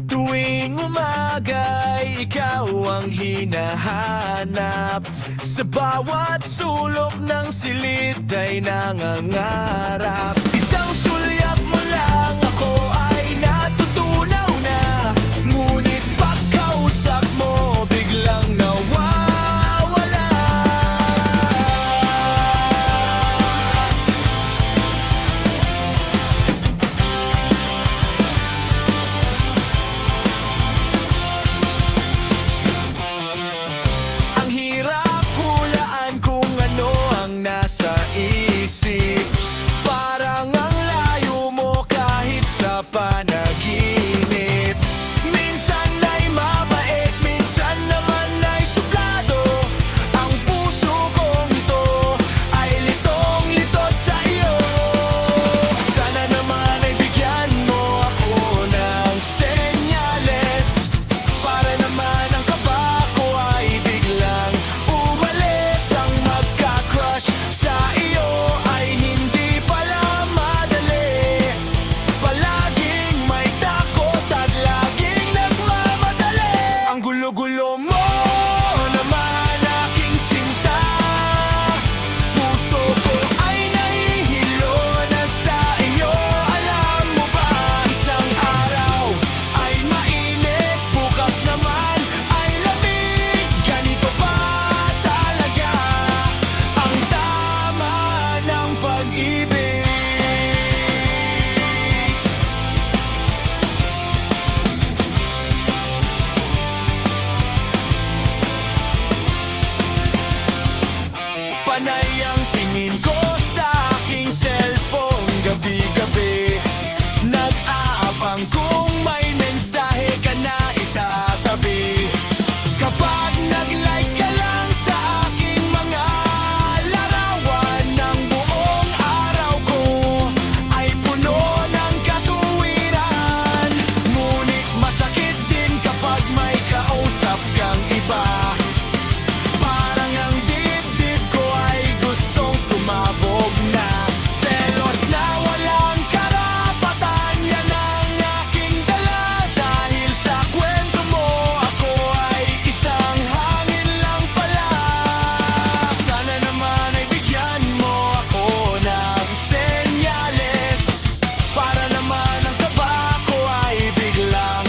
Tuwing umaga'y ikaw ang hinahanap. Sa bawat sulok ng silid ay nangangarap. Isang sulyap mo lang ako ay natutunaw na. Ngunit pagkausap mo biglang nawawala. Ang hirap hulaan kung ano ang nasa isip. Parang ang layo mo kahit sa panaginip. Minsan ay mabait, minsan naman ay suplado. Ang puso kong ito ay litong-lito sa iyo. Sana naman ay bigyan mo ako ng senyales, para naman ang kaba ko ay biglang umalis. Ang magka-crush sa iyo ay hindi pala madali. Palaging may takot at laging nagmamadali. Ang gulo-gulo mo naman, aking sinta. Puso ko ay nahihilo na sa iyo. Alam mo ba, isang araw ay mainit, bukas naman ay lamig. Ganito ba talaga ang tama ng pag-ibig? Panay ang tingin ko sa aking cellphone gabi-gabi. Nag-aabang kung may mensahe ka na itatabi. Kapag nag-like ka lang sa aking mga larawan, ng buong araw ko ay puno ng katuwiran. Ngunit masakit din kapag may kausap kang iba. Parang ang dibdib ko ay gustong sumabog na. Selos na walang karapatan, yan ang aking dala. Dahil sa kwento mo, ako ay isang hangin lang pala. Sana naman ay bigyan mo ako ng senyales, para naman ang kaba ko ay biglang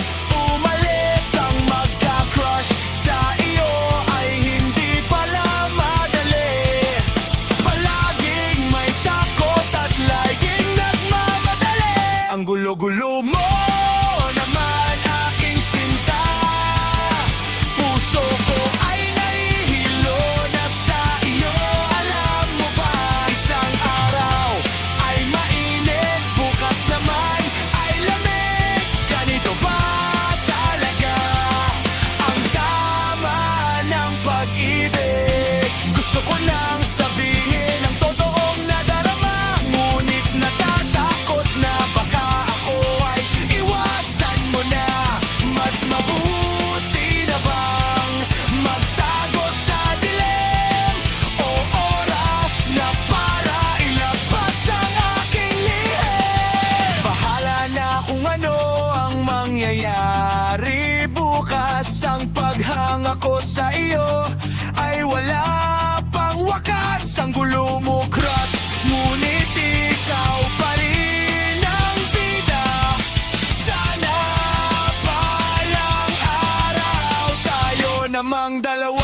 umalis. Ang magka-crush sa iyo ay hindi pala madali. Palaging may takot at laging nagmamadali. Ang gulo-gulo mo naman, aking sinta. Puso ko ay nahihilo na sa iyo. Alam mo ba, isang araw ay mainit, bukas naman ay lamig. Ganito ba talaga ang tama ng pag-ibig? Gusto ko nang sabihin ang totoong nadarama, ngunit natatakot na baka ako ay iwasan mo na. Mas mabuti na bang magtago sa dilim, o oras na para ilabas ang aking lihim? Bahala na kung ano ang mangyayari bukas. Ang paghanga ko sa iyo ay wala pang wakas. Ang gulo mo, crush, ngunit ikaw pa rin ang bida. Sana palang araw tayo namang dalawa